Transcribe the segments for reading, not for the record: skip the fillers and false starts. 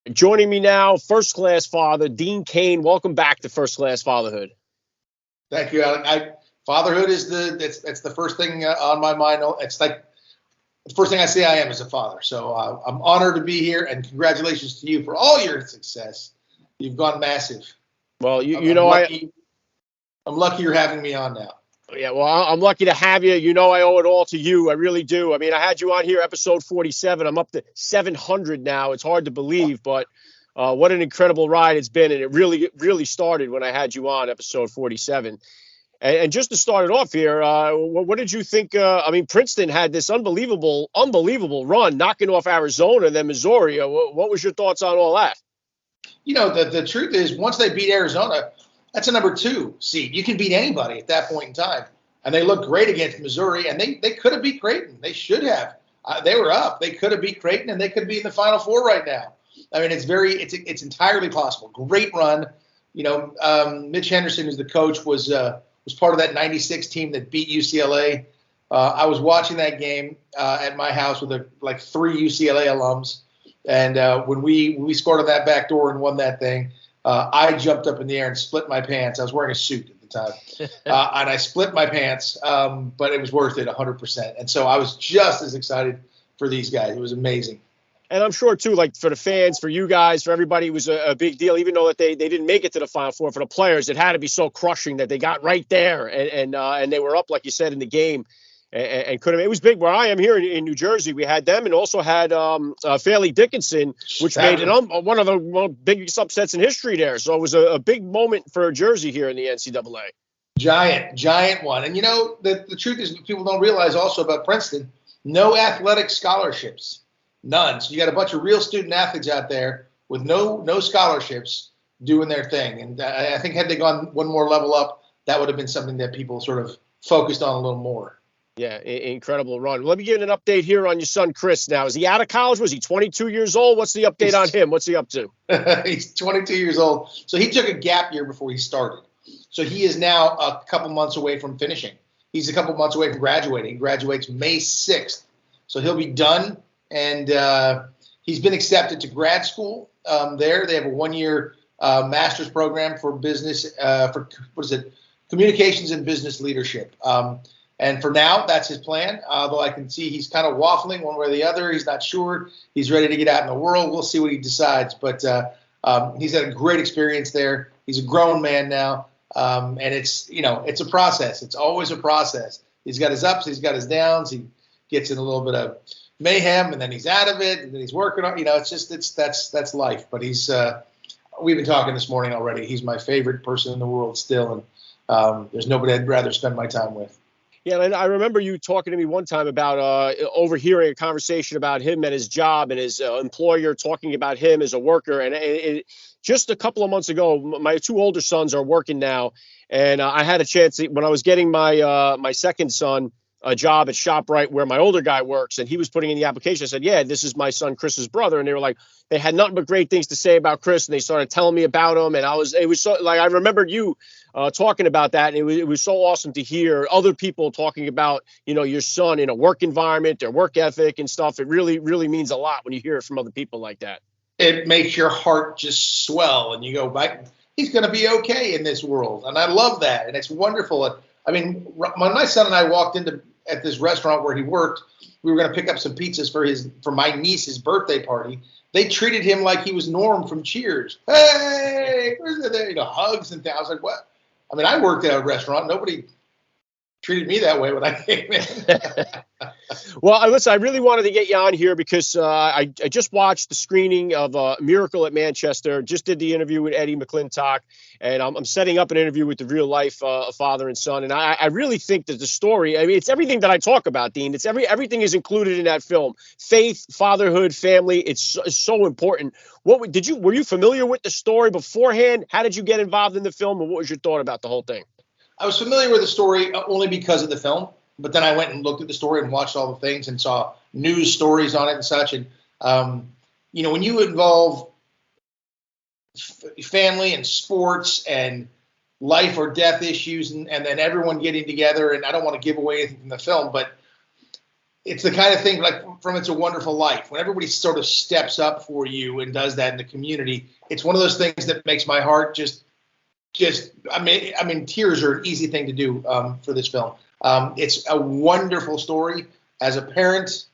Joining me now, first class father, Dean Cain. Welcome back to First Class Fatherhood. Thank you, Alec. Fatherhood is that's the first thing on my mind. It's like the first thing I say I am as a father. So I'm honored to be here, and congratulations to you for all your success. You've gone massive. Well, I'm lucky you're having me on now. Yeah, well, I'm lucky to have you. You know, I owe it all to you. I really do. I mean, I had you on here, episode 47. I'm up to 700 now. It's hard to believe, but what an incredible ride it's been. And it really started when I had you on episode 47. And just to start it off here, what did you think? I mean, Princeton had this unbelievable run, knocking off Arizona and then Missouri. What was your thoughts on all that? You know, the truth is, once they beat Arizona, that's a number 2 seed. You can beat anybody at that point in time. And they looked great against Missouri, and they could have beat Creighton. They should have. They were up. They could have beat Creighton, and they could be in the Final Four right now. I mean, it's entirely possible. Great run. You know, Mitch Henderson, who's the coach, was part of that '96 team that beat UCLA. I was watching that game at my house with like 3 UCLA alums, and when we scored on that back door and won that thing, I jumped up in the air and split my pants. I was wearing a suit at the time, and I split my pants, but it was worth it 100%. And so I was just as excited for these guys. It was amazing. And I'm sure, too, like for the fans, for you guys, for everybody, it was a big deal, even though that they didn't make it to the Final Four. For the players, it had to be so crushing that they got right there and they were up, like you said, in the game and couldn't. It was big where I am here in New Jersey. We had them and also had Fairleigh Dickinson, which made it one of the biggest upsets in history there. So it was a big moment for Jersey here in the NCAA. Giant one. And, you know, the truth is people don't realize also about Princeton, no athletic scholarships. None. So you got a bunch of real student athletes out there with no scholarships doing their thing. And I think had they gone one more level up, that would have been something that people sort of focused on a little more. Yeah, incredible run. Let me give an update here on your son, Chris. Now, is he out of college? Was he 22 years old? What's the update on him? What's he up to? He's 22 years old. So he took a gap year before he started. So he is now a couple months away from finishing. He's a couple months away from graduating. He graduates May 6th. So he'll be done. And he's been accepted to grad school there. They have a 1-year master's program for business, communications and business leadership. And for now, that's his plan, although I can see he's kind of waffling one way or the other. He's not sure. He's ready to get out in the world. We'll see what he decides. But he's had a great experience there. He's a grown man now. And it's a process. It's always a process. He's got his ups. He's got his downs. He gets in a little bit of mayhem, and then he's out of it, and then he's working on. That's life. But we've been talking this morning already. He's my favorite person in the world still, and there's nobody I'd rather spend my time with. Yeah, and I remember you talking to me one time about overhearing a conversation about him and his job and his employer talking about him as a worker. And just a couple of months ago, my 2 older sons are working now, and I had a chance when I was getting my second son a job at ShopRite where my older guy works, and he was putting in the application. I said, yeah, this is my son Chris's brother. And they were like, they had nothing but great things to say about Chris, and they started telling me about him. And it was so, like, I remembered you talking about that, and it was so awesome to hear other people talking about, your son in a work environment, their work ethic and stuff. It really means a lot when you hear it from other people like that. It makes your heart just swell, and you go back, he's going to be okay in this world. And I love that. And it's wonderful. I mean, when my son and I walked at this restaurant where he worked, we were going to pick up some pizzas for my niece's birthday party. They treated him like he was Norm from Cheers. Hey, hugs and things. I was like, what? I mean, I worked at a restaurant. Nobody treated me that way when I came in. Well, listen, I really wanted to get you on here because I just watched the screening of Miracle at Manchester, just did the interview with Eddie McClintock, and I'm setting up an interview with the real life father and son. And I really think that the story, I mean, it's everything that I talk about, Dean. It's everything is included in that film. Faith, fatherhood, family. It's so important. Were you familiar with the story beforehand? How did you get involved in the film, and what was your thought about the whole thing? I was familiar with the story only because of the film, but then I went and looked at the story and watched all the things and saw news stories on it and such. And, when you involve family and sports and life or death issues and then everyone getting together, and I don't want to give away anything from the film, but it's the kind of thing like from It's a Wonderful Life, when everybody sort of steps up for you and does that in the community. It's one of those things that makes my heart just I mean, tears are an easy thing to do for this film. It's a wonderful story. As a parent,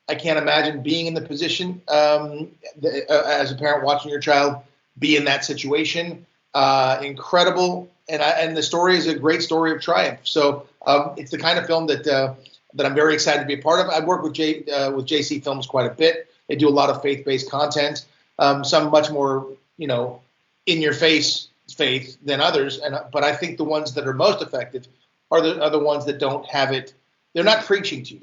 I can't imagine being in the position as a parent watching your child be in that situation. Incredible, and the story is a great story of triumph. So it's the kind of film that I'm very excited to be a part of. I work with JC Films quite a bit. They do a lot of faith-based content, some much more in your face faith than others, but I think the ones that are most effective are the ones that don't have it. They're not preaching to you.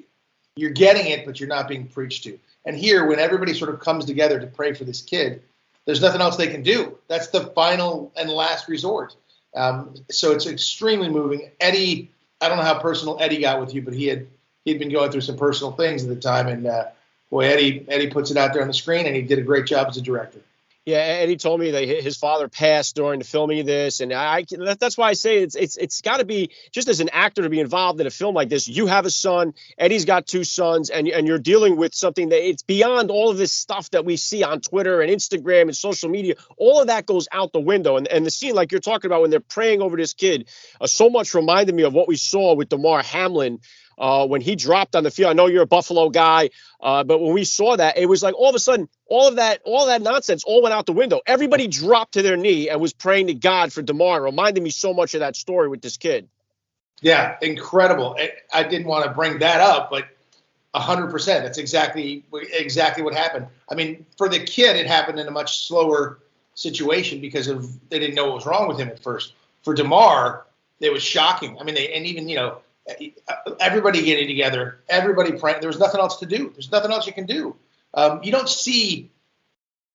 You're getting it, but you're not being preached to. And here, when everybody sort of comes together to pray for this kid, there's nothing else they can do. That's the final and last resort. So it's extremely moving. Eddie, I don't know how personal Eddie got with you, but he'd been going through some personal things at the time, and boy, Eddie puts it out there on the screen, and he did a great job as a director. Yeah, Eddie told me that his father passed during the filming of this, and that's why I say it's got to be, just as an actor to be involved in a film like this. You have a son, Eddie's got 2 sons, and you're dealing with something that it's beyond all of this stuff that we see on Twitter and Instagram and social media. All of that goes out the window, and the scene like you're talking about when they're praying over this kid, so much reminded me of what we saw with Damar Hamlin. When he dropped on the field. I know you're a Buffalo guy, but when we saw that, it was like all of a sudden, all that nonsense all went out the window. Everybody dropped to their knee and was praying to God for Damar. It reminded me so much of that story with this kid. Yeah, incredible. I didn't want to bring that up, but 100%. That's exactly what happened. I mean, for the kid, it happened in a much slower situation because they didn't know what was wrong with him at first. For Damar, it was shocking. I mean, everybody getting together, everybody praying. There was nothing else to do. There's nothing else you can do. You don't see,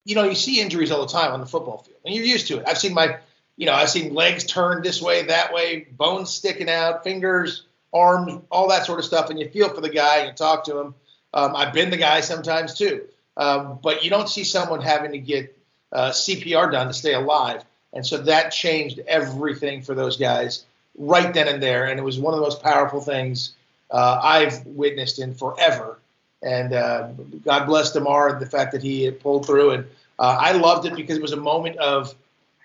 you see injuries all the time on the football field, and you're used to it. I've seen legs turned this way, that way, bones sticking out, fingers, arms, all that sort of stuff, and you feel for the guy and you talk to him. I've been the guy sometimes too, but you don't see someone having to get CPR done to stay alive, and so that changed everything for those guys right then and there, and it was one of the most powerful things I've witnessed in forever. And God bless Damar, the fact that he pulled through. And I loved it because it was a moment of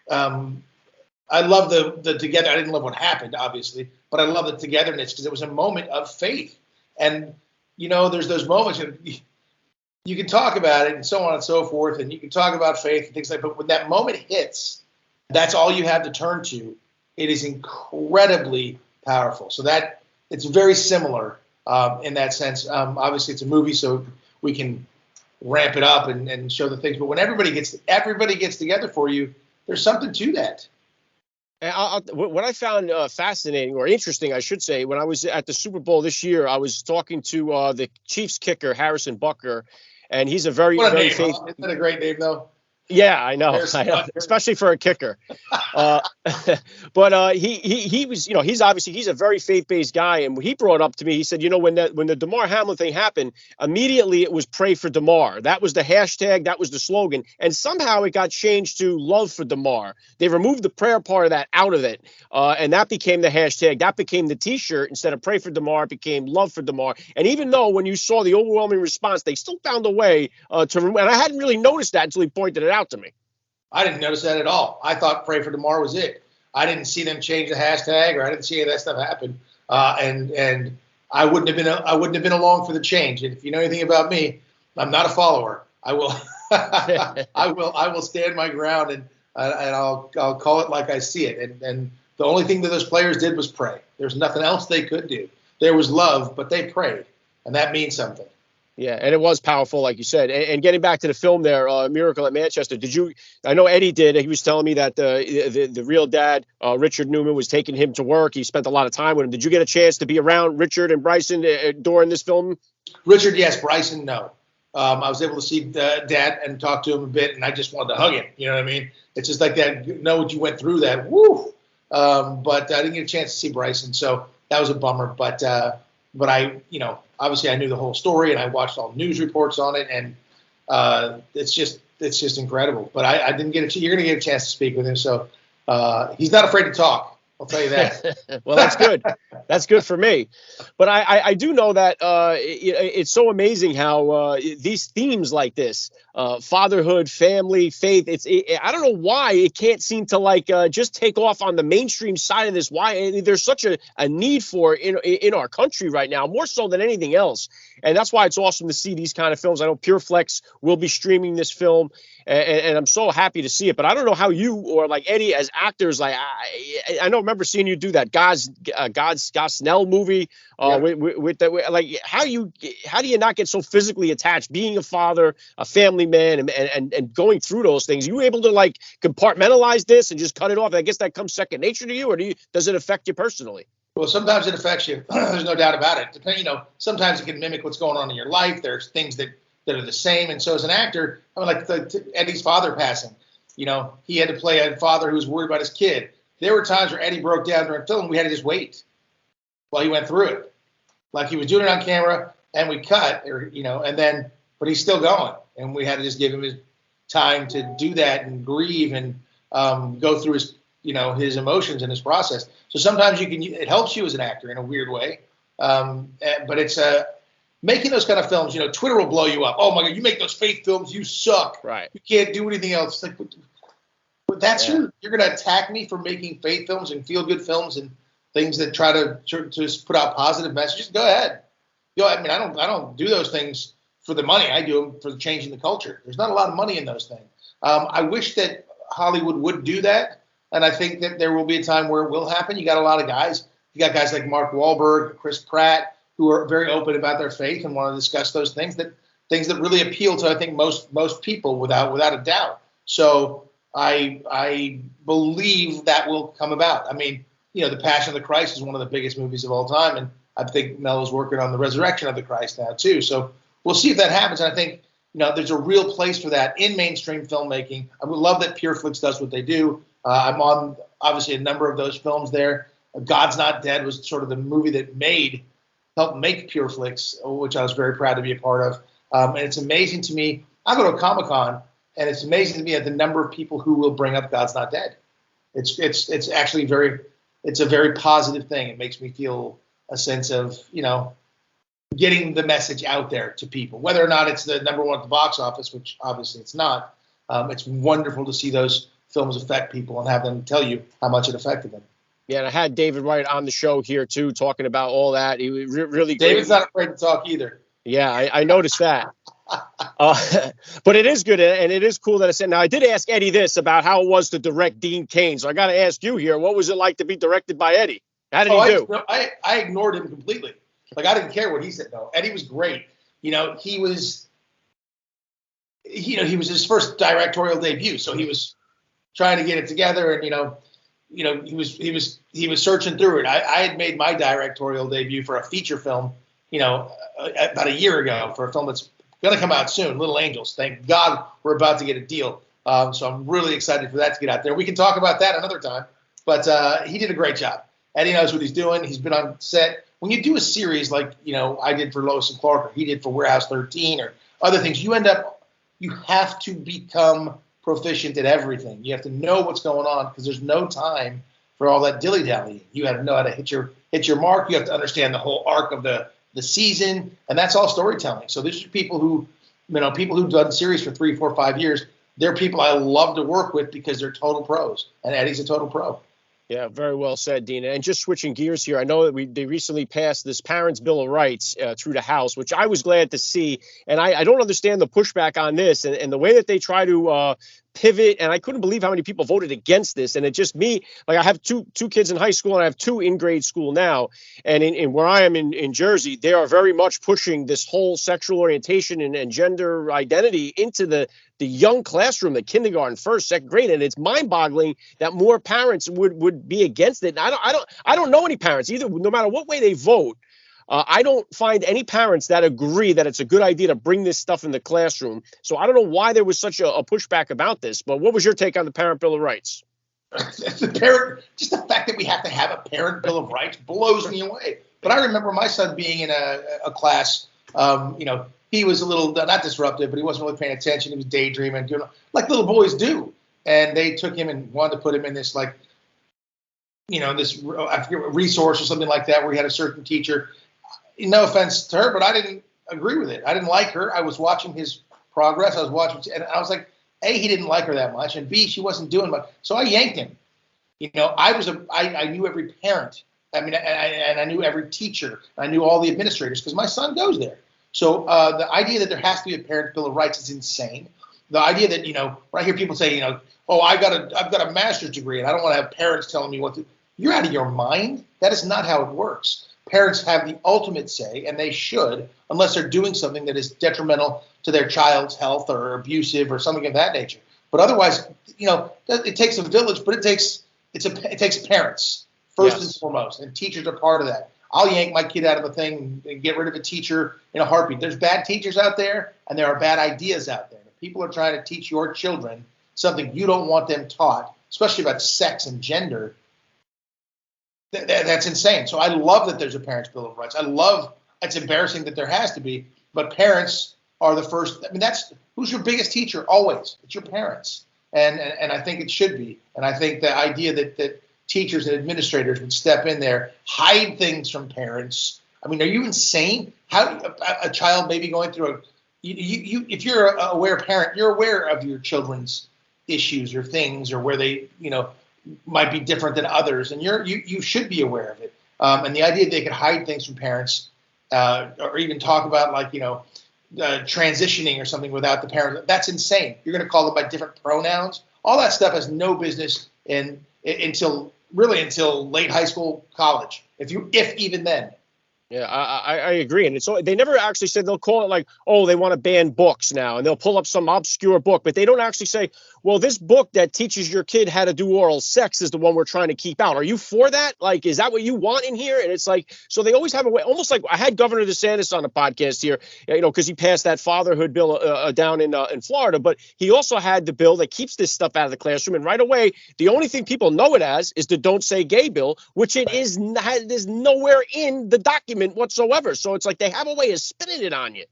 I love the together. I didn't love what happened, obviously, but I love the togetherness because it was a moment of faith. And there's those moments you can talk about it and so on and so forth, and you can talk about faith and things like that. But when that moment hits, that's all you have to turn to. It is incredibly powerful. So that it's very similar in that sense. Obviously, it's a movie, so we can ramp it up and show the things. But when everybody gets together for you, there's something to that. And what I found fascinating or interesting, I should say, when I was at the Super Bowl this year, I was talking to the Chiefs kicker, Harrison Butker, and he's a very faithful. Isn't that a great name, though? Yeah, I know, especially for a kicker. But he was, he's a very faith-based guy, and he brought up to me. He said, when the Damar Hamlin thing happened, immediately it was pray for Damar. That was the hashtag, that was the slogan, and somehow it got changed to love for Damar. They removed the prayer part of that out of it, and that became the hashtag. That became the T-shirt. Instead of pray for Damar, it became love for Damar. And even though when you saw the overwhelming response, they still found a way to. And I hadn't really noticed that until he pointed it out to me. I didn't notice that at all. I thought pray for Damar was it. I didn't see them change the hashtag, or I didn't see any of that stuff happen. And I wouldn't have been along for the change. And if you know anything about me, I'm not a follower. I will I will stand my ground and I'll call it like I see it. And the only thing that those players did was pray. There's nothing else they could do. There was love, but they prayed, and that means something. Yeah, and it was powerful, like you said. And getting back to the film there, Miracle at Manchester, I know Eddie did. He was telling me that the real dad, Richard Newman, was taking him to work. He spent a lot of time with him. Did you get a chance to be around Richard and Bryson during this film? Richard, yes. Bryson, no. I was able to see Dad and talk to him a bit, and I just wanted to hug him. You know what I mean? It's just like that. Know what you went through that. Woo! But I didn't get a chance to see Bryson, so that was a bummer. But I, obviously I knew the whole story, and I watched all news reports on it, and it's just incredible. But I didn't get you're going to get a chance to speak with him, so he's not afraid to talk. I'll tell you that. Well, that's good. That's good for me. But I do know that it's so amazing how these themes like this, fatherhood, family, faith, I don't know why it can't seem to like just take off on the mainstream side of this. Why there's such a need for it in our country right now, more so than anything else. And that's why it's awesome to see these kind of films. I know PureFlex will be streaming this film, and I'm so happy to see it. But I don't know how you or like Eddie as actors, like I don't remember seeing you do that God's Snell movie with the, like how do you not get so physically attached being a father, a family man, and going through those things? Are you able to like compartmentalize this and just cut it off? I guess that comes second nature to you, or does it affect you personally? Well, sometimes it affects you. There's no doubt about it. Sometimes it can mimic what's going on in your life. There's things that are the same. And so as an actor, I mean, like Eddie's father passing, he had to play a father who was worried about his kid. There were times where Eddie broke down during film. We had to just wait while he went through it. Like he was doing it on camera and we cut, but he's still going. And we had to just give him his time to do that and grieve and go through his emotions and his process. So sometimes it helps you as an actor in a weird way. But it's making those kind of films, Twitter will blow you up. Oh my God, you make those faith films, you suck. Right. You can't do anything else. Like, but that's you're going to attack me for making faith films and feel good films and things that try to just put out positive messages. Go ahead. I mean, I don't do those things for the money. I do them for changing the culture. There's not a lot of money in those things. I wish that Hollywood would do that. And I think that there will be a time where it will happen. You got a lot of guys. You got guys like Mark Wahlberg, Chris Pratt, who are very open about their faith and want to discuss those things that really appeal to, I think, most people without a doubt. So I believe that will come about. I mean, The Passion of the Christ is one of the biggest movies of all time, and I think Mel is working on the Resurrection of the Christ now too. So we'll see if that happens. And I think there's a real place for that in mainstream filmmaking. I would love that PureFlix does what they do. I'm on, obviously, a number of those films there. God's Not Dead was sort of the movie that helped make PureFlix, which I was very proud to be a part of. And it's amazing to me. I go to Comic-Con, and it's amazing to me at the number of people who will bring up God's Not Dead. It's actually it's a very positive thing. It makes me feel a sense of, getting the message out there to people, whether or not it's the number one at the box office, which obviously it's not. It's wonderful to see those films affect people and have them tell you how much it affected them. Yeah, and I had David Wright on the show here too, talking about all that. He was really David's not afraid to talk either. Yeah, I noticed that. But it is good, and it is cool that I said. Now, I did ask Eddie this about how it was to direct Dean Cain, so I got to ask you here: what was it like to be directed by Eddie? How did he do? I ignored him completely. Like I didn't care what he said. No, Eddie was great. He was his first directorial debut, so he was trying to get it together, and he was searching through it. I had made my directorial debut for a feature film, about a year ago for a film that's going to come out soon, Little Angels. Thank God we're about to get a deal. So I'm really excited for that to get out there. We can talk about that another time, but he did a great job. Eddie knows what he's doing. He's been on set. When you do a series like, I did for Lois and Clark, or he did for Warehouse 13 or other things, you have to become proficient at everything. You have to know what's going on because there's no time for all that dilly-dallying. You have to know how to hit your mark. You have to understand the whole arc of the season, and that's all storytelling. So these are people who've done series for 3, 4, 5 years. They're people I love to work with because they're total pros, and Eddie's a total pro. Yeah, very well said, Dina. And just switching gears here, I know that they recently passed this Parents' Bill of Rights through the House, which I was glad to see. And I don't understand the pushback on this and the way that they try to pivot. And I couldn't believe how many people voted against this. And it just me, like I have two kids in high school and I have 2 in grade school now. And in where I am in Jersey, they are very much pushing this whole sexual orientation and gender identity into the young classroom, the kindergarten, first, second grade. And it's mind boggling that more parents would be against it. And I don't know any parents either, no matter what way they vote. I don't find any parents that agree that it's a good idea to bring this stuff in the classroom. So I don't know why there was such a pushback about this. But what was your take on the Parent Bill of Rights? Just the fact that we have to have a Parent Bill of Rights blows me away. But I remember my son being in a class, he was a little, not disruptive, but he wasn't really paying attention. He was daydreaming, like little boys do. And they took him and wanted to put him in this, like, this I forget what resource or something like that where he had a certain teacher. No offense to her, but I didn't agree with it. I didn't like her. I was watching his progress. I was watching, and I was like, A, he didn't like her that much, and B, she wasn't doing much. So I yanked him. I knew every parent. I mean, and I knew every teacher. I knew all the administrators because my son goes there. So the idea that there has to be a parent bill of rights is insane. The idea that when I hear people say, oh, I've got a master's degree and I don't want to have parents telling me what to. You're out of your mind. That is not how it works. Parents have the ultimate say, and they should, unless they're doing something that is detrimental to their child's health or abusive or something of that nature. But otherwise, it takes a village, but it takes parents first and foremost, and teachers are part of that. I'll yank my kid out of a thing and get rid of a teacher in a heartbeat. There's bad teachers out there, and there are bad ideas out there. If people are trying to teach your children something you don't want them taught, especially about sex and gender, that's insane. So I love that there's a parents' bill of rights. It's embarrassing that there has to be, but parents are the first. I mean, who's your biggest teacher always? It's your parents, and I think it should be. And I think the idea that teachers and administrators would step in there, hide things from parents. I mean, are you insane? How a child may be going through if you're an aware parent, you're aware of your children's issues or things or where they, might be different than others, and you should be aware of it. And the idea that they could hide things from parents, or even talk about transitioning or something without the parent, that's insane. You're going to call them by different pronouns. All that stuff has no business until late high school, college, if even then. Yeah, I agree. And they never actually said they'll call it they want to ban books now, and they'll pull up some obscure book, but they don't actually say, well, this book that teaches your kid how to do oral sex is the one we're trying to keep out. Are you for that? Is that what you want in here? And it's so they always have a way, almost like I had Governor DeSantis on the podcast here, because he passed that fatherhood bill down in Florida, but he also had the bill that keeps this stuff out of the classroom. And right away, the only thing people know it as is the Don't Say Gay bill, which is nowhere in the document whatsoever. So it's they have a way of spinning it on you.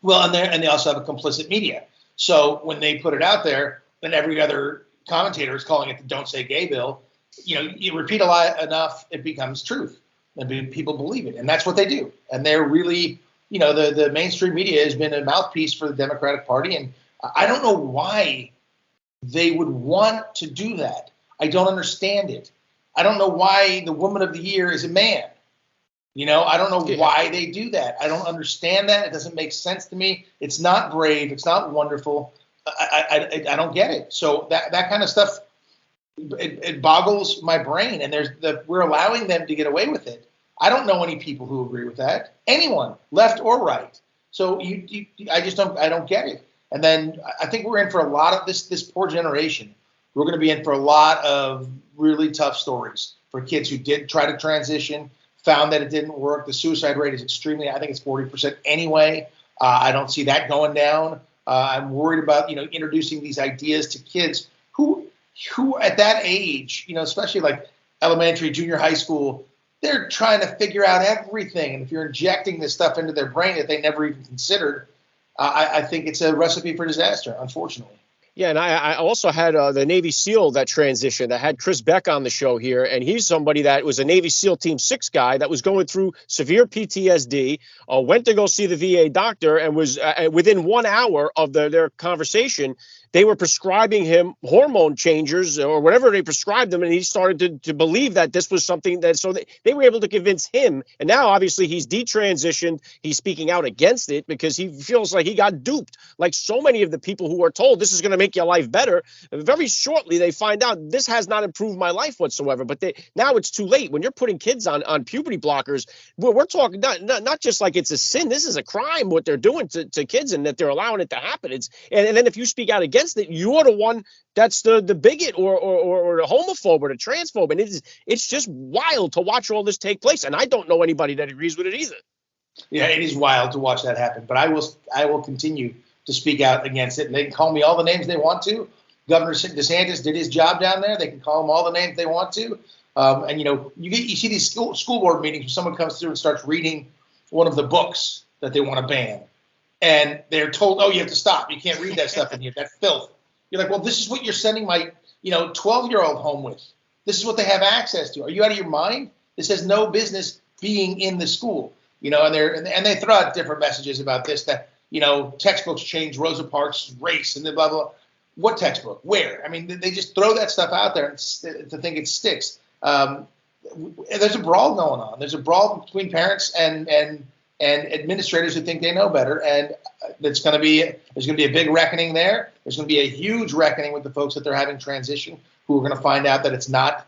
Well, and they also have a complicit media. So when they put it out there, then every other commentator is calling it the Don't Say Gay bill. You repeat a lie enough, it becomes truth, and people believe it, and that's what they do. And they're really, the mainstream media has been a mouthpiece for the Democratic Party, and I don't know why they would want to do that. I don't understand it. I don't know why the Woman of the Year is a man. I don't know why they do that. I don't understand that. It doesn't make sense to me. It's not brave. It's not wonderful. I don't get it. So that kind of stuff, it boggles my brain. And we're allowing them to get away with it. I don't know any people who agree with that. Anyone, left or right. So I don't get it. And then I think we're in for a lot of this poor generation. We're going to be in for a lot of really tough stories for kids who did try to transition, found that it didn't work. The suicide rate is I think it's 40% anyway. I don't see that going down. I'm worried about, introducing these ideas to kids who at that age, especially elementary, junior high school, they're trying to figure out everything. And if you're injecting this stuff into their brain that they never even considered, I think it's a recipe for disaster, unfortunately. Yeah, and I also had the Navy SEAL that transitioned. I had Chris Beck on the show here, and he's somebody that was a Navy SEAL Team 6 guy that was going through severe PTSD, went to go see the VA doctor, and was within 1 hour of their conversation, they were prescribing him hormone changers or whatever they prescribed him, and he started to believe that this was something so they were able to convince him. And now, obviously, he's detransitioned. He's speaking out against it because he feels like he got duped. Like so many of the people who are told this is going to make your life better, very shortly they find out this has not improved my life whatsoever. But now it's too late. When you're putting kids on puberty blockers, we're talking not just like it's a sin. This is a crime what they're doing to kids, and that they're allowing it to happen. And then if you speak out against it, you're the one that's the bigot or the homophobe or the transphobe. And it's just wild to watch all this take place. And I don't know anybody that agrees with it either. Yeah, it is wild to watch that happen. But I will continue to speak out against it. And they can call me all the names they want to. Governor DeSantis did his job down there. They can call him all the names they want to. And you see these school board meetings where someone comes through and starts reading one of the books that they want to ban. And they're told, oh, you have to stop. You can't read that stuff in here. That's filth. You're like, well, this is what you're sending my 12-year-old home with. This is what they have access to. Are you out of your mind? This has no business being in the school. And they throw out different messages about this, that, textbooks change Rosa Parks' race and the blah, blah, blah. What textbook? Where? I mean, they just throw that stuff out there to think it sticks. There's a brawl going on. There's a brawl between parents and administrators who think they know better, and there's going to be a big reckoning there. There's going to be a huge reckoning with the folks that they're having transition, who are going to find out that it's not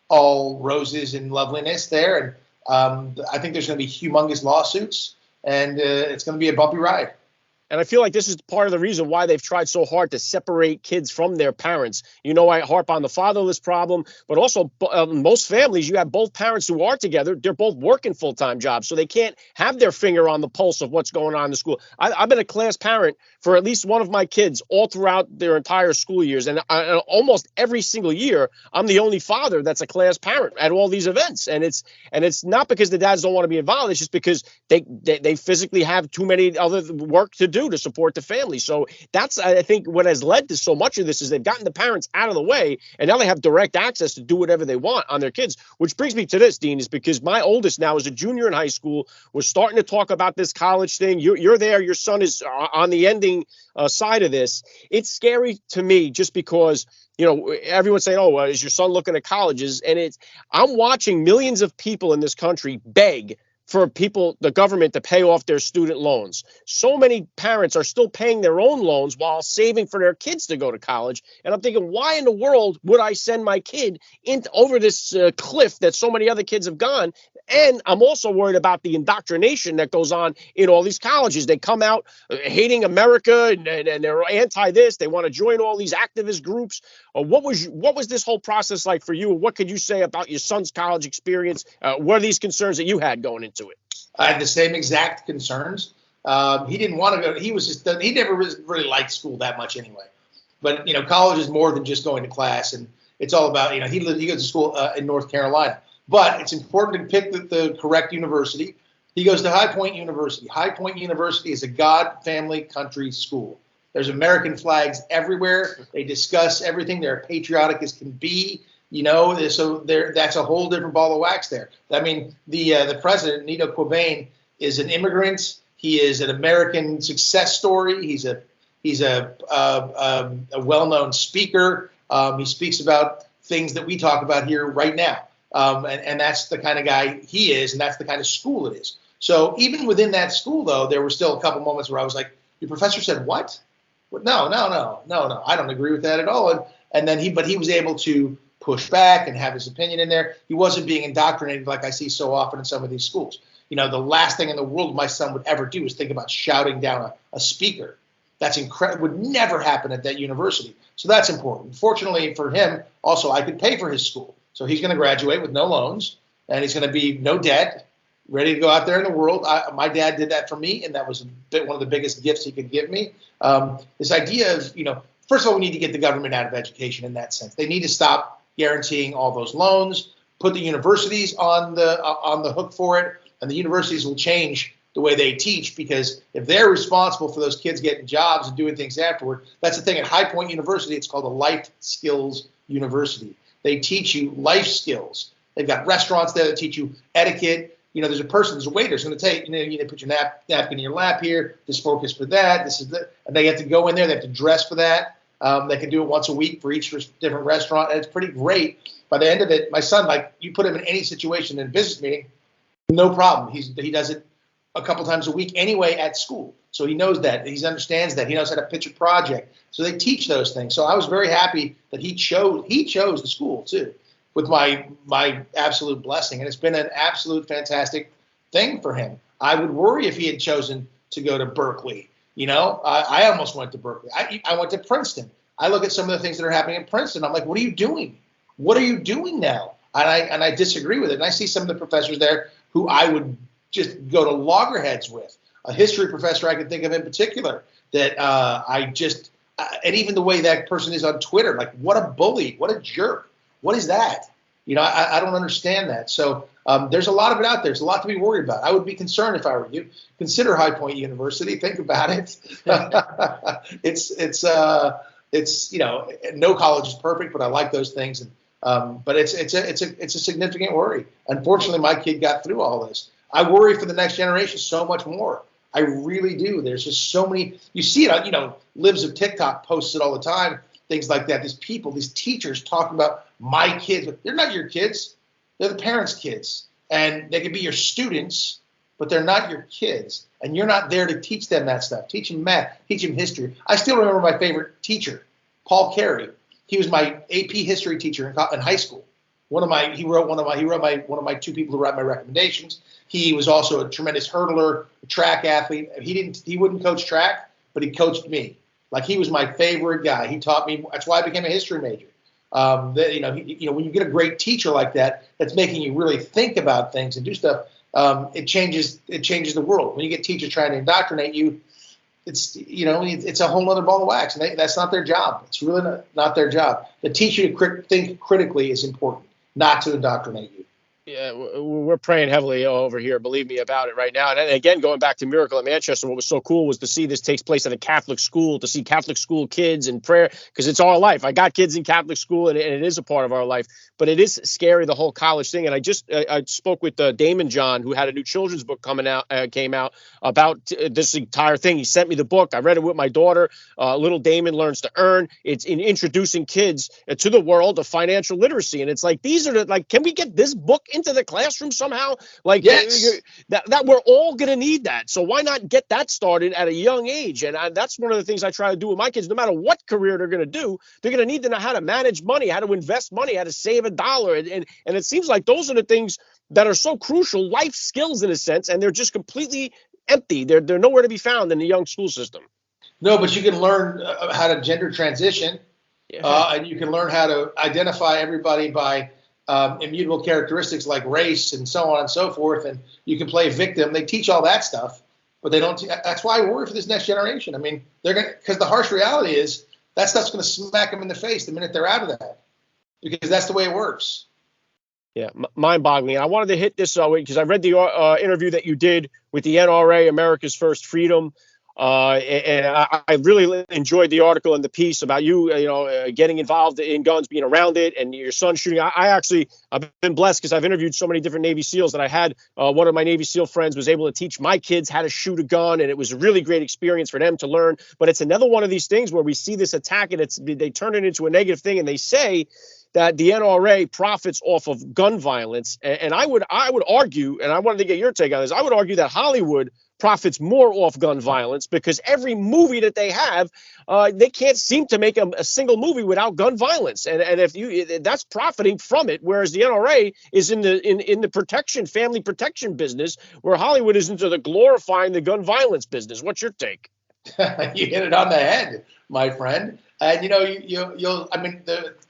all roses and loveliness there. And I think there's going to be humongous lawsuits, and it's going to be a bumpy ride. And I feel like this is part of the reason why they've tried so hard to separate kids from their parents. I harp on the fatherless problem, but also most families, you have both parents who are together. They're both working full-time jobs, so they can't have their finger on the pulse of what's going on in the school. I've been a class parent for at least one of my kids all throughout their entire school years. And almost every single year, I'm the only father that's a class parent at all these events. And it's not because the dads don't want to be involved. It's just because they physically have too many other work to do to support the family. So that's, I think, what has led to so much of this is they've gotten the parents out of the way, and now they have direct access to do whatever they want on their kids. Which brings me to this, Dean, is because my oldest now is a junior in high school. We're starting to talk about this college thing. You're there. Your son is on the ending side of this. It's scary to me just because everyone's saying, "Oh, is your son looking at colleges?" And I'm watching millions of people in this country beg for the government to pay off their student loans. So many parents are still paying their own loans while saving for their kids to go to college. And I'm thinking, why in the world would I send my kid over this cliff that so many other kids have gone? And I'm also worried about the indoctrination that goes on in all these colleges. They come out hating America and they're anti this. They want to join all these activist groups. What was this whole process like for you? What could you say about your son's college experience? What are these concerns that you had going into it? I had the same exact concerns. He didn't want to go. He never really liked school that much anyway. But college is more than just going to class, and it's all about he goes to school in North Carolina. But it's important to pick the correct university. He goes to High Point University. High Point University is a God, family, country school. There's American flags everywhere. They discuss everything. They're patriotic as can be. So that's a whole different ball of wax there. I mean, the president, Nito Cobain, is an immigrant. He is an American success story. He's a well-known speaker. He speaks about things that we talk about here right now. And that's the kind of guy he is, and that's the kind of school it is. So even within that school, though, there were still a couple moments where I was like, your professor said what? No, I don't agree with that at all. And then he was able to push back and have his opinion in there. He wasn't being indoctrinated like I see so often in some of these schools. The last thing in the world my son would ever do is think about shouting down a speaker. That's incredible. Would never happen at that university. So that's important. Fortunately for him, also, I could pay for his school. So he's going to graduate with no loans, and he's going to be no debt, ready to go out there in the world. My dad did that for me, and that was one of the biggest gifts he could give me. This idea of, first of all, we need to get the government out of education in that sense. They need to stop guaranteeing all those loans, put the universities on the hook for it, and the universities will change the way they teach, because if they're responsible for those kids getting jobs and doing things afterward, that's the thing. At High Point University, it's called a life skills university. They teach you life skills. They've got restaurants there that teach you etiquette. There's a waiter who's going to take, you put your napkin in your lap here, this fork is for that, this is that, and they have to go in there, they have to dress for that. They can do it once a week for each different restaurant, and it's pretty great. By the end of it, my son, you put him in any situation in a business meeting, no problem. He does it a couple times a week anyway at school. So he knows that. He understands that. He knows how to pitch a project. So they teach those things. So I was very happy that he chose the school too, with my absolute blessing. And it's been an absolute fantastic thing for him. I would worry if he had chosen to go to Berkeley. I almost went to Berkeley. I went to Princeton. I look at some of the things that are happening in Princeton. I'm like, what are you doing? What are you doing now? And I disagree with it. And I see some of the professors there who I would just go to loggerheads with. A history professor I can think of in particular that and even the way that person is on Twitter, like, what a bully, what a jerk. What is that? I don't understand that. So there's a lot of it out there. There's a lot to be worried about. I would be concerned if I were you. Consider High Point University. Think about it. It's no college is perfect, but I like those things. And But it's a significant worry. Unfortunately, my kid got through all this. I worry for the next generation so much more. I really do. There's just so many. You see it, Libs of TikTok posts it all the time, things like that. These people, these teachers talking about my kids. They're not your kids. They're the parents' kids. And they can be your students, but they're not your kids. And you're not there to teach them that stuff. Teach them math, teach them history. I still remember my favorite teacher, Paul Carey. He was my AP history teacher in high school. He wrote one of my two people who write my recommendations. He was also a tremendous hurdler, a track athlete. He wouldn't coach track, but he coached me. Like, he was my favorite guy. He taught me. That's why I became a history major. When you get a great teacher like that, that's making you really think about things and do stuff, it changes the world. When you get teachers trying to indoctrinate you, it's a whole other ball of wax, and that's not their job. It's really not their job. To teach you to think critically is important, not to indoctrinate you. Yeah, we're praying heavily over here, believe me, about it right now. And again, going back to Miracle at Manchester, what was so cool was to see this takes place at a Catholic school, to see Catholic school kids and prayer, because it's our life. I got kids in Catholic school, and it is a part of our life. But it is scary, the whole college thing. And I spoke with Damon John, who had a new children's book came out about this entire thing. He sent me the book. I read it with my daughter. Little Damon Learns to Earn. It's in introducing kids to the world of financial literacy. And it's like, can we get this book into the classroom somehow? Like, yes. that we're all going to need that. So why not get that started at a young age? And that's one of the things I try to do with my kids. No matter what career they're going to do, they're going to need to know how to manage money, how to invest money, how to save a dollar. And it seems like those are the things that are so crucial, life skills in a sense, and they're just completely empty. They're nowhere to be found in the young school system. No, but you can learn how to gender transition, and you can learn how to identify everybody by immutable characteristics like race and so on and so forth, and you can play victim. They teach all that stuff, but they don't. That's why I worry for this next generation. I mean, because the harsh reality is that stuff's going to smack them in the face the minute they're out of that, because that's the way it works. Yeah, mind-boggling. I wanted to hit this because I read the interview that you did with the NRA, America's First Freedom. And I really enjoyed the article and the piece about you, getting involved in guns, being around it, and your son shooting. I've been blessed because I've interviewed so many different Navy SEALs that I had. One of my Navy SEAL friends was able to teach my kids how to shoot a gun, and it was a really great experience for them to learn. But it's another one of these things where we see this attack, and they turn it into a negative thing, and they say that the NRA profits off of gun violence. And I would argue, and I wanted to get your take on this, I would argue that Hollywood profits more off gun violence, because every movie that they have, they can't seem to make a single movie without gun violence. And if that's profiting from it, whereas the NRA is in the family protection business, where Hollywood is into the glorifying the gun violence business. What's your take? You hit it on the head, my friend. And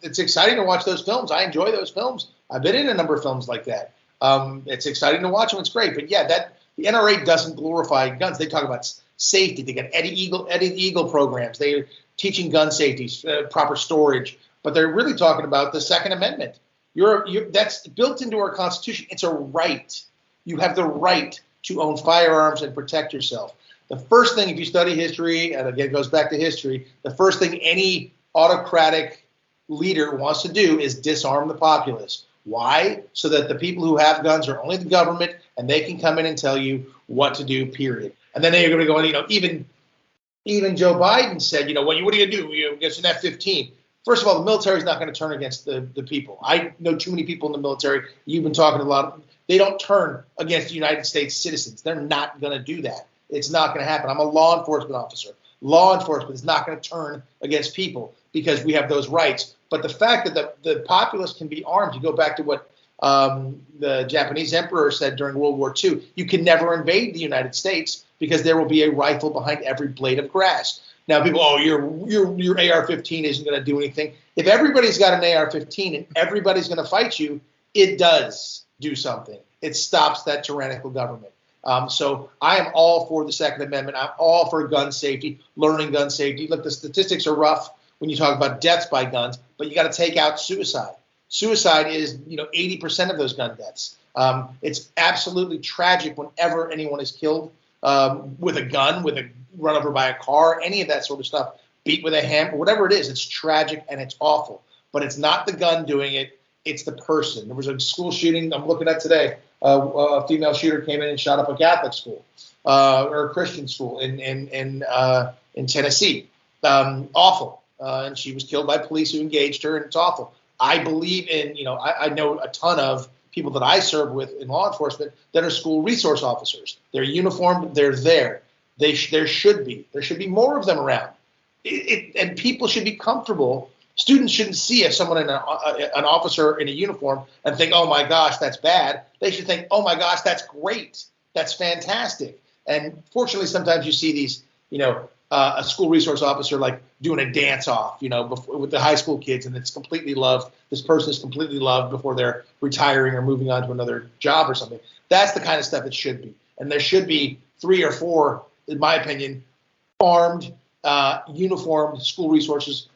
it's exciting to watch those films. I enjoy those films. I've been in a number of films like that. It's exciting to watch them. It's great. But yeah, the NRA doesn't glorify guns. They talk about safety. They got Eddie Eagle programs. They're teaching gun safety, proper storage. But they're really talking about the Second Amendment. That's built into our Constitution. It's a right. You have the right to own firearms and protect yourself. The first thing, if you study history, and again, it goes back to history, the first thing any autocratic leader wants to do is disarm the populace. Why? So that the people who have guns are only the government, and they can come in and tell you what to do, period. And then they're going to go, even Joe Biden said, what are you going to do against an F-15? First of all, the military is not going to turn against the people. I know too many people in the military. You've been talking to a lot of them. They don't turn against United States citizens. They're not going to do that. It's not going to happen. I'm a law enforcement officer. Law enforcement is not going to turn against people because we have those rights. But the fact that the populace can be armed, you go back to what the Japanese emperor said during World War II, you can never invade the United States because there will be a rifle behind every blade of grass. Now people, your AR-15 isn't going to do anything. If everybody's got an AR-15 and everybody's going to fight you, it does do something. It stops that tyrannical government. So I am all for the Second Amendment. I'm all for gun safety, learning gun safety. Look, the statistics are rough when you talk about deaths by guns, but you got to take out suicide. Suicide is, 80% of those gun deaths. It's absolutely tragic whenever anyone is killed with a gun, with a run over by a car, any of that sort of stuff, beat with a hammer, whatever it is. It's tragic and it's awful, but it's not the gun doing it. It's the person. There was a school shooting I'm looking at today. A female shooter came in and shot up a Catholic school or a Christian school in Tennessee. Awful. And she was killed by police who engaged her, and it's awful. I believe in, I know a ton of people that I serve with in law enforcement that are school resource officers. They're uniformed. They're there. There should be more of them around. And people should be comfortable. Students shouldn't see someone in an officer in a uniform and think, oh my gosh, that's bad. They should think, oh my gosh, that's great. That's fantastic. And fortunately, sometimes you see these, a school resource officer like doing a dance off, with the high school kids, and it's completely loved. This person is completely loved before they're retiring or moving on to another job or something. That's the kind of stuff it should be. And there should be 3 or 4, in my opinion, armed, uniformed school resource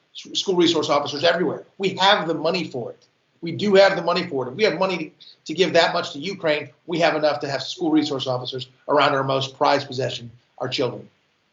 officers everywhere. We have the money for it. We do have the money for it. If we have money to give that much to Ukraine, we have enough to have school resource officers around our most prized possession, our children.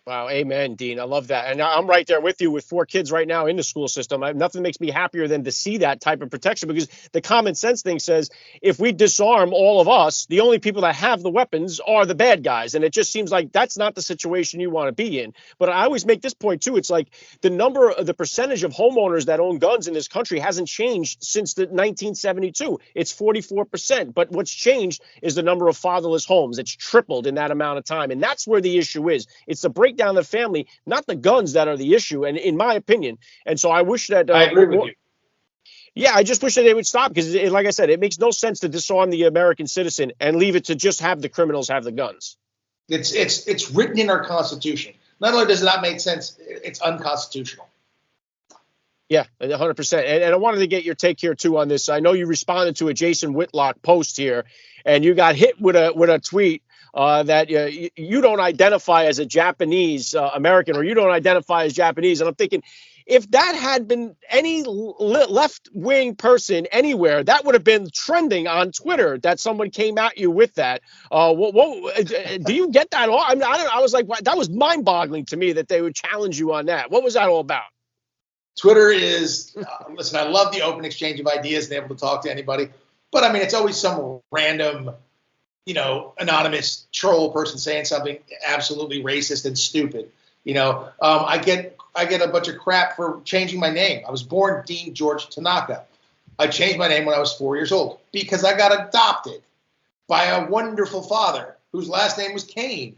Wow. Amen, Dean. I love that. And I'm right there with you with 4 kids right now in the school system. Nothing makes me happier than to see that type of protection, because the common sense thing says if we disarm all of us, the only people that have the weapons are the bad guys. And it just seems like that's not the situation you want to be in. But I always make this point, too. It's like the percentage of homeowners that own guns in this country hasn't changed since the 1972. It's 44%. But what's changed is the number of fatherless homes. It's tripled in that amount of time. And that's where the issue is. It's the breakdown of the family, not the guns that are the issue, and in my opinion. And so I wish that I agree with you. Yeah, I just wish that they would stop, because like I said, it makes no sense to disarm the American citizen and leave it to just have the criminals have the guns. It's written in our Constitution. Not only does it not make sense, it's unconstitutional. Yeah, 100%. And I wanted to get your take here too on this. I know you responded to a Jason Whitlock post here, and you got hit with a tweet that you don't identify as a Japanese American, or you don't identify as Japanese. And I'm thinking, if that had been any left-wing person anywhere, that would have been trending on Twitter, that someone came at you with that. Do you get that? I was like, that was mind-boggling to me that they would challenge you on that. What was that all about? Twitter is, listen, I love the open exchange of ideas and able to talk to anybody. But, I mean, it's always some random, anonymous troll person saying something absolutely racist and stupid. I get a bunch of crap for changing my name. I was born Dean George Tanaka. I changed my name when I was 4 years old because I got adopted by a wonderful father whose last name was Cain.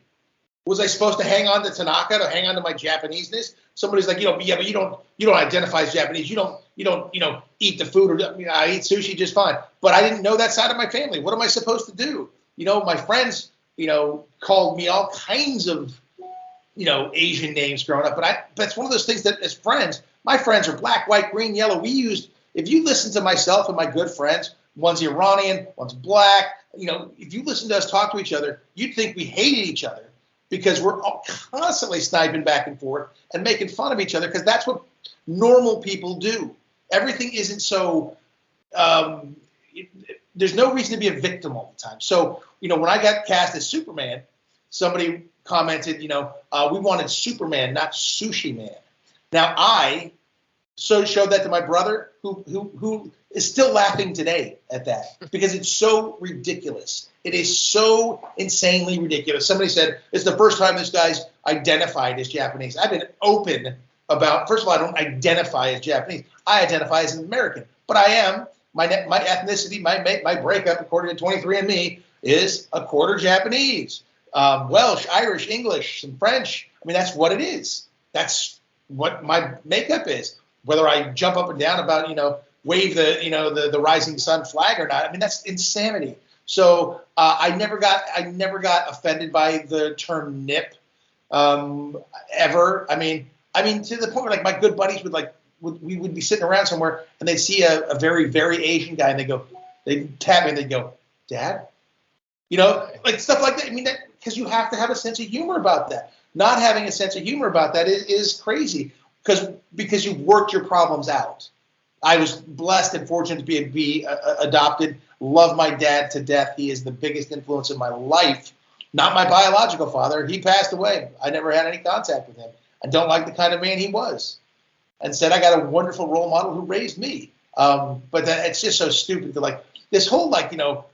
Was I supposed to hang on to Tanaka, to hang on to my Japaneseness? Somebody's like, but you don't identify as Japanese. You don't eat the food, or I eat sushi just fine. But I didn't know that side of my family. What am I supposed to do? My friends, called me all kinds of, Asian names growing up. But that's one of those things that as friends, my friends are black, white, green, yellow. If you listen to myself and my good friends, one's Iranian, one's black, if you listen to us talk to each other, you'd think we hated each other, because we're all constantly sniping back and forth and making fun of each other, because that's what normal people do. Everything isn't so there's no reason to be a victim all the time. So, when I got cast as Superman, somebody commented, we wanted Superman, not Sushi Man. Now, I showed that to my brother, who is still laughing today at that, because it's so ridiculous. It is so insanely ridiculous. Somebody said it's the first time this guy's identified as Japanese. I've been open about, first of all, I don't identify as Japanese. I identify as an American, but I am, my ethnicity, my breakup, according to 23andMe, is a quarter Japanese, Welsh, Irish, English, some French. I mean, that's what it is. That's what my makeup is. Whether I jump up and down about, wave the rising sun flag or not, I mean, that's insanity. So I never got offended by the term nip ever. I mean, to the point where, like, my good buddies we would be sitting around somewhere and they'd see a very, very Asian guy and they'd tap me and they'd go, Dad, like stuff like that. I mean, because you have to have a sense of humor about that. Not having a sense of humor about that is crazy, because you've worked your problems out. I was blessed and fortunate to be adopted. Love my dad to death. He is the biggest influence in my life. Not my biological father. He passed away. I never had any contact with him. I don't like the kind of man he was. Instead, I got a wonderful role model who raised me. But then it's just so stupid to like this whole like,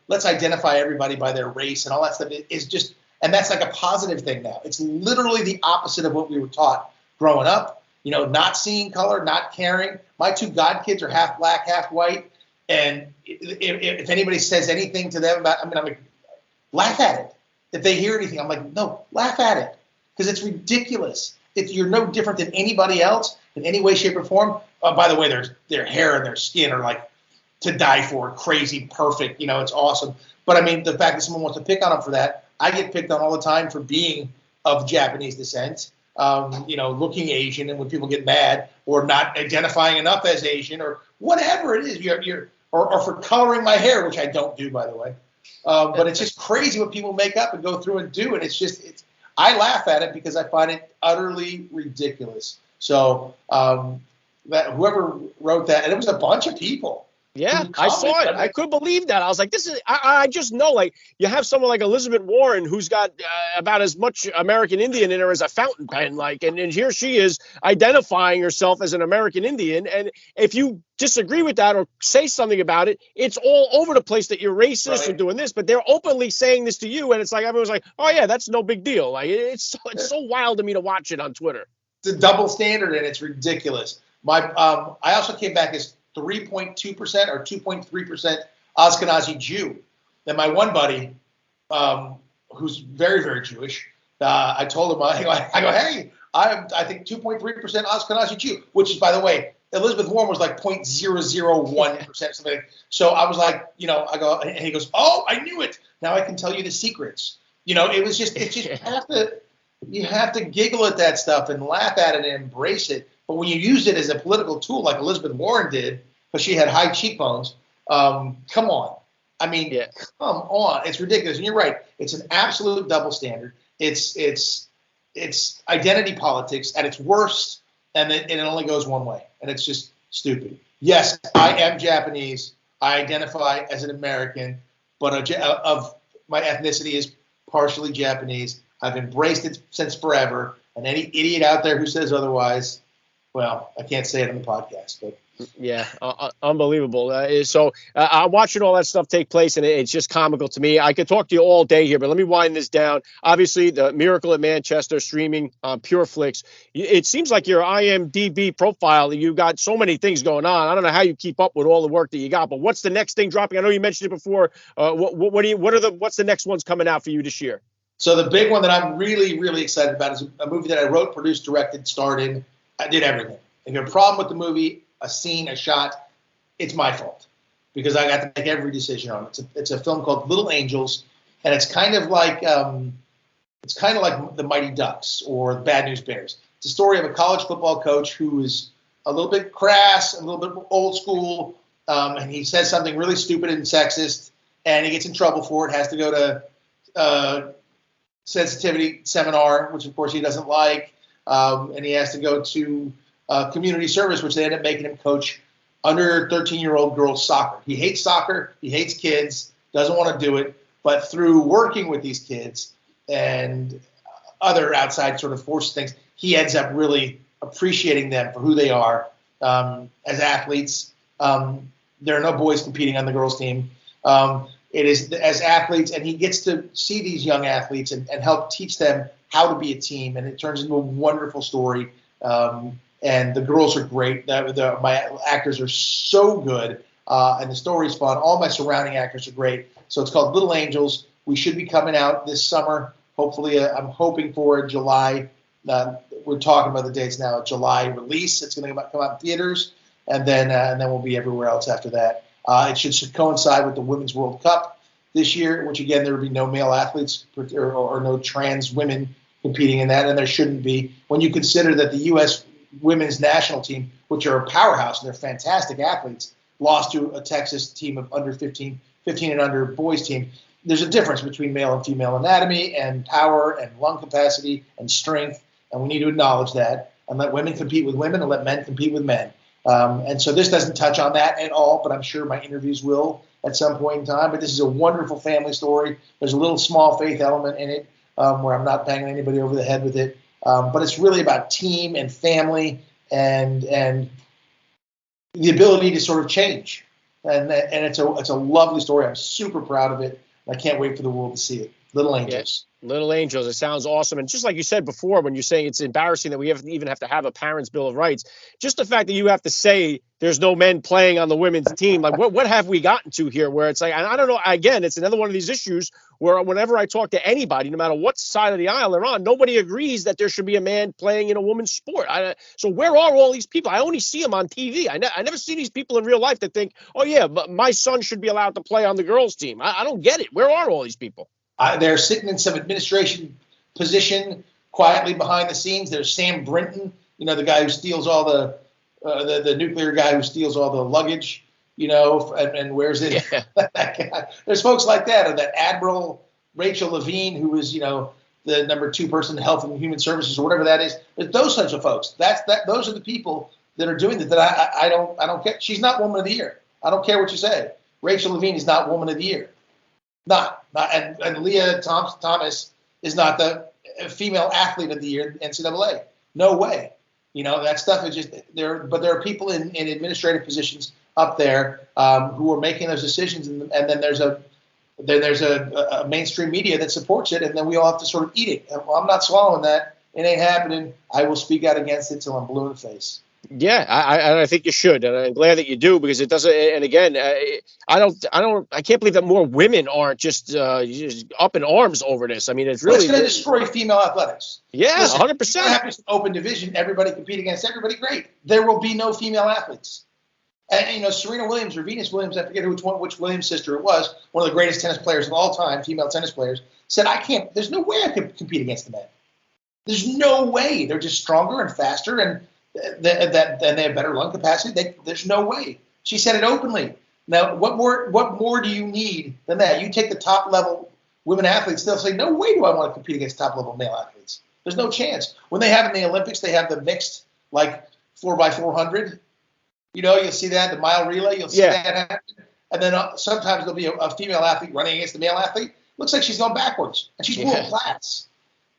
let's identify everybody by their race and all that stuff is just, and that's like a positive thing now. It's literally the opposite of what we were taught growing up, not seeing color, not caring. My two godkids are half black, half white. And if anybody says anything to them about, I'm like, laugh at it. If they hear anything, I'm like, no, laugh at it. Because it's ridiculous. You're no different than anybody else in any way, shape, or form. By the way, their hair and their skin are like to die for, crazy, perfect. It's awesome. But I mean, the fact that someone wants to pick on them for that, I get picked on all the time for being of Japanese descent, looking Asian, and when people get mad or not identifying enough as Asian or whatever it is, or for coloring my hair, which I don't do, by the way. But it's just crazy what people make up and go through and do, and I laugh at it because I find it utterly ridiculous. So that whoever wrote that, and it was a bunch of people. Yeah, I saw it. I couldn't believe that. I was like, this is, I just know, like, you have someone like Elizabeth Warren who's got about as much American Indian in her as a fountain pen, like, and here she is identifying herself as an American Indian. And if you disagree with that or say something about it, it's all over the place that you're racist or doing this, but they're openly saying this to you. And it's like, everyone's like, oh yeah, that's no big deal. Like, it's so wild to me to watch it on Twitter. It's a double standard and it's ridiculous. I also came back as 3.2% or 2.3% Ashkenazi Jew. Then my one buddy, who's very, very Jewish, I told him, I go, hey, I think 2.3% Ashkenazi Jew, which is, by the way, Elizabeth Warren was like 0.001%. Something. So I was like, I go, and he goes, oh, I knew it. Now I can tell you the secrets. It's just you have to giggle at that stuff and laugh at it and embrace it. But when you use it as a political tool, like Elizabeth Warren did, because she had high cheekbones, come on. I mean, come on. It's ridiculous. And you're right. It's an absolute double standard. It's identity politics at its worst, and it only goes one way. And it's just stupid. Yes, I am Japanese. I identify as an American, but of my ethnicity is partially Japanese. I've embraced it since forever. And any idiot out there who says otherwise, well, I can't say it on the podcast, but. Yeah, unbelievable. So I'm watching all that stuff take place, and it's just comical to me. I could talk to you all day here, but let me wind this down. Obviously, the Miracle at Manchester streaming on Pure Flix. It seems like your IMDb profile, you got so many things going on. I don't know how you keep up with all the work that you got, but what's the next thing dropping? I know you mentioned it before. What's the next ones coming out for you this year? So the big one that I'm really, really excited about is a movie that I wrote, produced, directed, starred in. I did everything. If you have a problem with the movie, a scene, a shot, it's my fault because I got to make every decision on it. It's a film called Little Angels, and it's kind of like The Mighty Ducks or the Bad News Bears. It's a story of a college football coach who is a little bit crass, a little bit old school, and he says something really stupid and sexist, and he gets in trouble for it. Has to go to sensitivity seminar, which of course he doesn't like, and he has to go to community service, which they end up making him coach under 13-year-old girls soccer. He hates soccer. He hates kids, doesn't want to do it. But through working with these kids and other outside sort of force things, he ends up really appreciating them for who they are as athletes. There are no boys competing on the girls' team. It is as athletes, and he gets to see these young athletes and help teach them how to be a team. And it turns into a wonderful story. And the girls are great. My actors are so good, and the story's fun. All my surrounding actors are great. So it's called Little Angels. We should be coming out this summer. Hopefully, I'm hoping for a July. We're talking about the dates now. A July release. It's going to come out in theaters, and then we'll be everywhere else after that. It should coincide with the Women's World Cup this year, which again there will be no male athletes or no trans women competing in that, and there shouldn't be. When you consider that the U.S. women's national team, which are a powerhouse and they're fantastic athletes, lost to a Texas team of under 15 and under boys team. There's a difference between male and female anatomy and power and lung capacity and strength, and we need to acknowledge that and let women compete with women and let men compete with men. And so this doesn't touch on that at all, but I'm sure my interviews will at some point in time. But this is a wonderful family story. There's a little small faith element in it where I'm not banging anybody over the head with it. But it's really about team and family and the ability to sort of change. And it's a lovely story. I'm super proud of it. I can't wait for the world to see it. Little Angels. Yeah, Little Angels. It sounds awesome. And just like you said before, when you're saying it's embarrassing that we even have to have a parents' bill of rights, just the fact that you have to say there's no men playing on the women's team, like what have we gotten to here? Where it's like, I don't know. Again, it's another one of these issues where whenever I talk to anybody, no matter what side of the aisle they're on, nobody agrees that there should be a man playing in a woman's sport. So where are all these people? I only see them on TV. I never see these people in real life that think, oh yeah, but my son should be allowed to play on the girls' team. I don't get it. Where are all these people? They're sitting in some administration position quietly behind the scenes. There's Sam Brinton, the guy who steals all the nuclear guy who steals all the luggage, and wears it. Yeah. That guy. There's folks like that, or that Admiral Rachel Levine, who is, the number 2 person in Health and Human Services, or whatever that is. There's those types of folks. Those are the people that are doing that. I don't get. She's not Woman of the Year. I don't care what you say. Rachel Levine is not Woman of the Year. Not and Leah Thomas is not the female athlete of the year in NCAA. No way. That stuff is just there. But there are people in administrative positions up there who are making those decisions, and then there's a mainstream media that supports it, and then we all have to sort of eat it. Well, I'm not swallowing that. It ain't happening. I will speak out against it till I'm blue in the face. Yeah, I think you should, and I'm glad that you do, because it doesn't. And again, I can't believe that more women aren't just up in arms over this. I mean, it's really going to destroy female athletics. Yeah, 100%. Have this open division, everybody compete against everybody. Great, there will be no female athletes. And Serena Williams or Venus Williams, I forget which Williams sister it was, one of the greatest tennis players of all time, female tennis players, said, "I can't. There's no way I could compete against the men. There's no way. They're just stronger and faster and." That they have better lung capacity. There's no way. She said it openly. Now, what more do you need than that? You take the top level women athletes, they'll say, no way do I want to compete against top level male athletes. There's no chance. When they have in the Olympics, they have the mixed, like 4x400. You'll see that, the mile relay, you'll see that happen. And then sometimes there'll be a female athlete running against the male athlete. Looks like she's going backwards, and she's world class.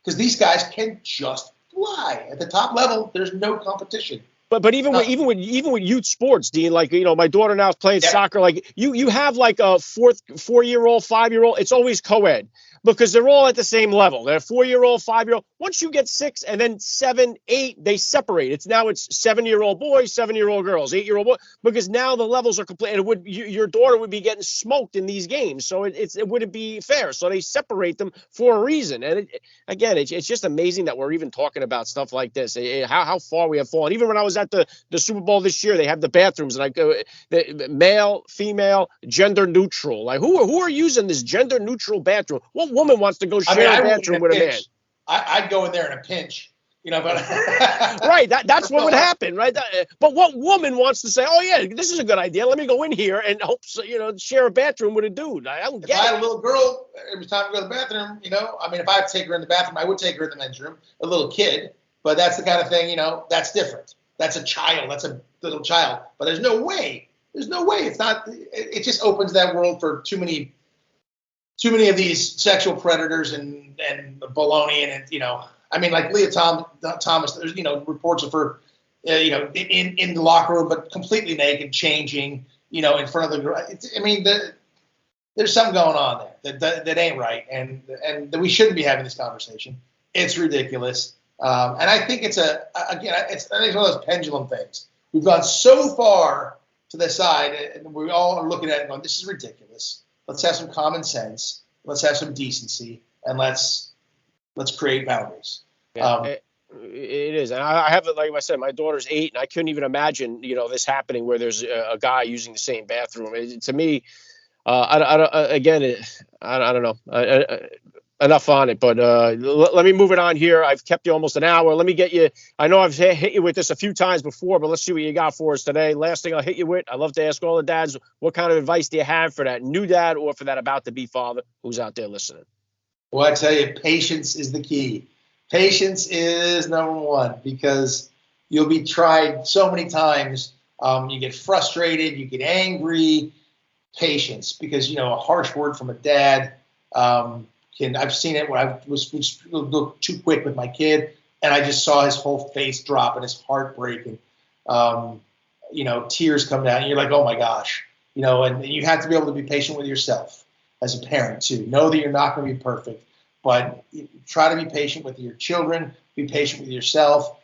Because these guys can just fly. At the top level, there's no competition. But even with youth sports, Dean, like, my daughter now is playing soccer. Like you have like a 4-year-old, 5-year-old. It's always co-ed because they're all at the same level. They're 4-year-old, 5-year-old. Once you get 6 and then 7, 8, they separate. It's 7-year-old boys, 7-year-old girls, 8-year-old boys, because now the levels are complete. And your daughter would be getting smoked in these games, so it wouldn't be fair. So they separate them for a reason. And it's just amazing that we're even talking about stuff like this. How far we have fallen. Even when I was at the Super Bowl this year, they have the bathrooms and the male, female, gender neutral. Like who are using this gender neutral bathroom? What woman wants to go share a bathroom with a man? I'd go in there in a pinch, but right. That's what would happen, right? But what woman wants to say, "Oh yeah, this is a good idea. Let me go in here and hope share a bathroom with a dude"? I don't get it. If I had a little girl, it was time to go to the bathroom. If I had to take her in the bathroom, I would take her in the men's room. A little kid, but that's the kind of thing, that's different. That's a child. That's a little child. But there's no way. There's no way. It's not. It just opens that world for too many of these sexual predators and baloney and like Leah Thomas. There's reports of her in the locker room, but completely naked, changing in front of the girl. There's something going on there that ain't right, and that we shouldn't be having this conversation. It's ridiculous. And I think it's I think it's one of those pendulum things. We've gone so far to the side, and we all are looking at it and going, "This is ridiculous. Let's have some common sense. Let's have some decency, and let's create boundaries." Yeah, it is, and I have, like I said, my daughter's 8, and I couldn't even imagine this happening where there's a guy using the same bathroom. To me, I don't know. Enough on it, but let me move it on here. I've kept you almost an hour. Let me get you. I know I've hit you with this a few times before, but let's see what you got for us today. Last thing I'll hit you with, I love to ask all the dads, what kind of advice do you have for that new dad or for that about to be father who's out there listening? Well, I tell you, patience is the key. Patience is number one, because you'll be tried so many times. You get frustrated, you get angry. Patience, because a harsh word from a dad. I've seen it where I was a little too quick with my kid, and I just saw his whole face drop and his heart break. And tears come down and you're like, oh my gosh, and you have to be able to be patient with yourself as a parent too. Know that you're not going to be perfect, but try to be patient with your children, be patient with yourself.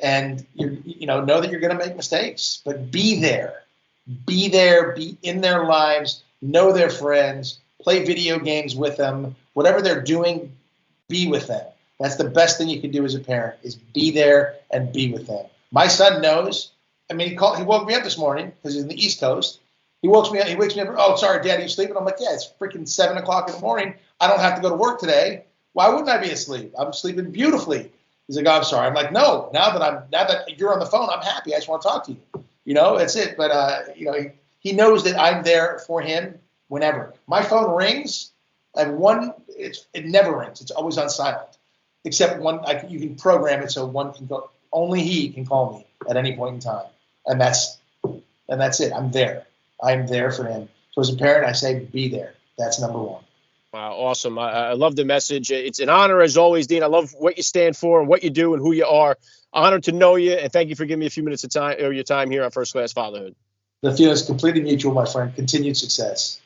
And know that you're going to make mistakes, but be there, be in their lives, know their friends, play video games with them, whatever they're doing, be with them. That's the best thing you can do as a parent, is be there and be with them. My son knows. I mean, he woke me up this morning because he's in the East Coast. He wakes me up. Oh, sorry, Dad, are you sleeping? I'm like, yeah, it's freaking 7 o'clock in the morning. I don't have to go to work today. Why wouldn't I be asleep? I'm sleeping beautifully. He's like, oh, I'm sorry. I'm like, no. Now that you're on the phone, I'm happy. I just want to talk to you. That's it. But he knows that I'm there for him whenever. My phone rings. I have one. It never rings. It's always on silent, except one. You can program it so one can go. Only he can call me at any point in time, and that's it. I'm there. I'm there for him. So as a parent, I say be there. That's number one. Wow, awesome. I love the message. It's an honor as always, Dean. I love what you stand for and what you do and who you are. Honored to know you, and thank you for giving me a few minutes of time or your time here on First Class Fatherhood. The feeling is completely mutual, my friend. Continued success.